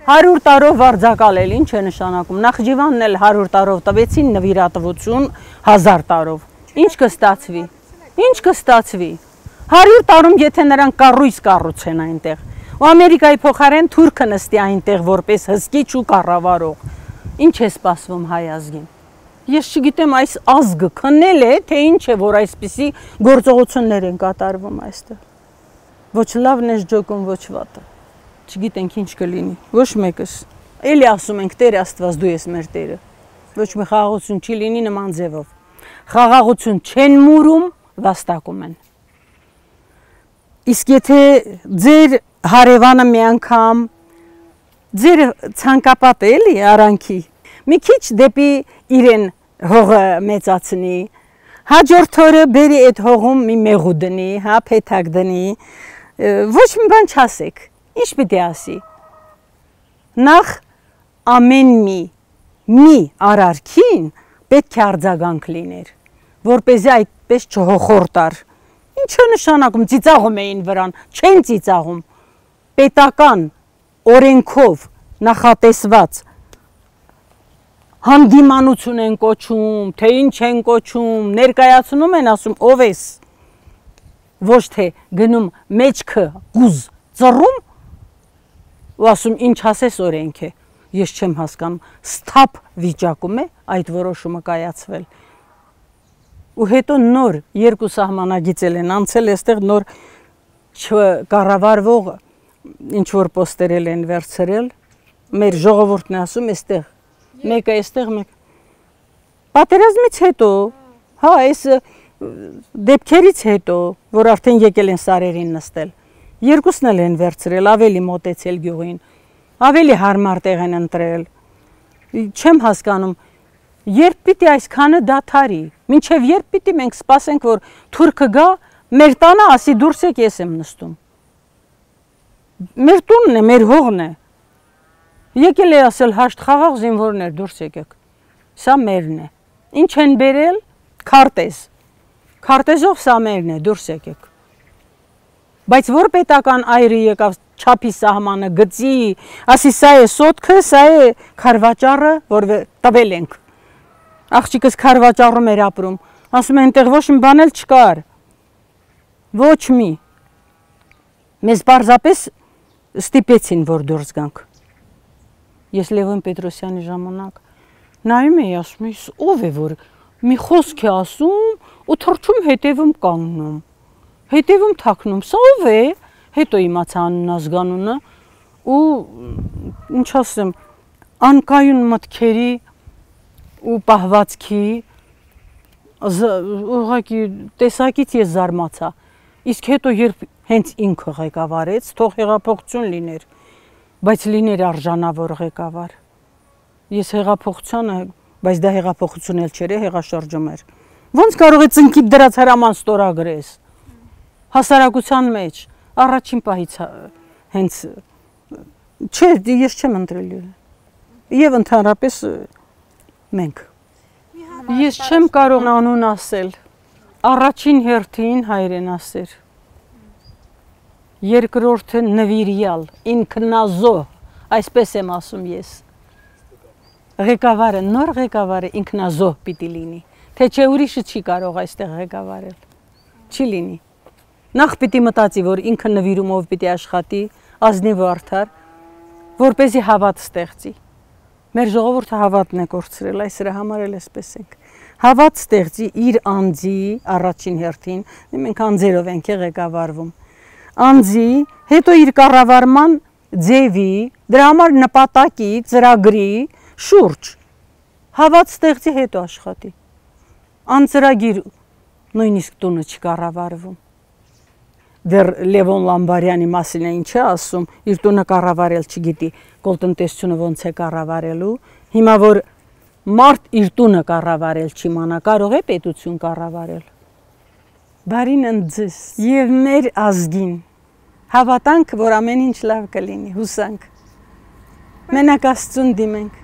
100 տարով վարձակալել, ինչ է նշանակում։ Նախջիվանն էլ 100 տարով տվեցին նվիրատվություն 1000 տարով։ Ինչ կստացվի։ Ինչ կստացվի։ 100 տարում եթե նրանք կառույց կառուցեն այնտեղ, ու Ամերիկայի փոխարեն թուրքը նստի այնտեղ որպես հսկիչ ու կառավարող, ինչ է սպասվում հայ ազգին։ Ես չգիտեմ այս ազգը քննել է, թե ինչ է, որ այսպիսի գործողություններ են կատարվում այստեղ։ Ոչ լավն է ջոկում, ոչ վատը։ Չգիտենք ինչ կլինի, ոչ մեկս։ Էլի ասում ենք Տեր Աստված դու ես մեր Տերը։ Ոչ մի խաղաղություն չի լինի նման ձևով։ Խաղաղություն չեն մուրում, վաստակում են։ Իսկ եթե ձեր հարևանը մի անգամ ձեր ցանկապատ է էլի արանքի, մի քիչ դեպի իրեն հողը մեծացնի, հաջորդ օրը բերի այդ հողում մի մեղու դնի, հա, փեթակ դնի, ոչ մի բան չասեք, ինչ պիտի ասի։ Նախ ամեն մի արարքին պետք է արձագանք լիներ, որպեսզի այդպես չհոխորտար։ Ինչ է նշանակում, ծիծաղում էին վրան, չեն ծիծաղում, պետական օրենքով նախատեսված հանդիմանություն են կոչում, թե ինչ են կոչում, ներկայացնում են, ասում ով ես, ոչ թե գնում մեջքը գուզ ծռում, ու ասում ինչ ասես օրենք է, ես չեմ հասկանում, սթափ վիճակում է այդ որոշումը կայացվել։ Ու հետո նոր երկու սահմանագիծել են անցել, այստեղ նոր չկառավարվող ինչ որ պոստերել են վերցրել, մեր ժողովուրդն է ասում այստեղ, մեկը այստեղ, մեկ։ Պատերազմից հետո, հա, այս դեպքերից հետո, որ արդեն եկել են սարերին նստել, երկուսն էլ են վերցրել, ավելի մոտեցել գյուղին, ավելի հարմար տեղ են ընտրել։ Չեմ հասկանում, երբ պիտի այսքանը դադարի, մինչև երբ պիտի մենք սպասենք, որ թուրքը գա, մեր տանը ասի դուրս եք, ես եմ նստում։ Մեր տունն է, մեր հողն է։ Եկել է ասել հաշտ խաղաղ զինվորներ դուրս եկեք։ Սա մերն է։ Ինչ են բերել, քարտեզ։ Քարտեզով սա մերն է, դուրս եկեք։ Բայց որ պետական այրը եկավ չափի սահմանը գծի, ասի սա է սոտքը, սա է քարվաճառը, որ տվել ենք։ Աղջիկս քարվաճառում էր ապրում, ասում են այնտեղ ոչ մի բան էլ չկար։ Ոչ մի։ Մեզ պարզապես ստիպեցին, որ դուրս գանք։ Ես Լևոն Պետրոսյանի ժամանակ նայում էի, ասում էի, ով է, որ մի խոսք է ասում ու թռչում հետևում կանգնում, հետևում թաքնում, սա ով է, հետո իմացա անուն ազգանունը ու ինչ ասեմ, անկայուն մտքերի ու պահվածքի ուղղակի տեսակից ես զարմացա, իսկ հետո երբ հենց ինքը ղեկավարեց, թող հեղափոխություն լիներ, բայց լիներ արժանավոր ղեկավար։ Ես հեղափոխությանը, բայց դա հեղափոխություն էլ չէր, հեղաշրջում էր։ Ոնց կարող է ծնկիդ դրած հրաման ստորագրես։ Հասարակության մեջ առաջին պահից հենց չէ, ես չեմ ընտրել։ Եվ ընդհանրապես մենք։ Ես չեմ կարող անուն ասել։ Առաջին հերթին հայրենասեր։ Երկրորդը նվիրյալ, ինքնազոհ, այսպես եմ ասում ես։ Ղեկավարը, նոր ղեկավարը ինքնազոհ պիտի լինի, թե չէ ուրիշը չի կարող այստեղ ղեկավարել, չի լինի։ Նախ պիտի մտածի, որ ինքը նվիրումով պիտի աշխատի, ազնիվ ու արդար, որպեսզի հավատ ստեղծի։ Մեր ժողովուրդը հավատն է կորցրել, այս դրա համար էլ էսպես ենք։ Հավատ ստեղծի իր անձի առաջին հերթին, մենք անձերով ենք ղեկավարվում։ Անձի, հետո իր կառավարման ձևի, դրա համար նպատակի, ծրագրի շուրջ հավատ ստեղծի հետո աշխատի։ Անծրագիր նույնիսկ տունը չկառավարվում։ Դեռ Լևոն Լամբարյանի մասին է ինչ է ասում, իր տունը կառավարել չգիտի, կոլտնտեսությունը ոնց է կառավարելու, հիմա որ մարդ իր տունը կառավարել չիմանա, կարող է պետություն կառավարել։ Բարին ընձես եւ մեր ազգին հավատանք, որ ամեն ինչ լավ կլինի, հուսանք։ Մենակ Աստծուն դիմենք։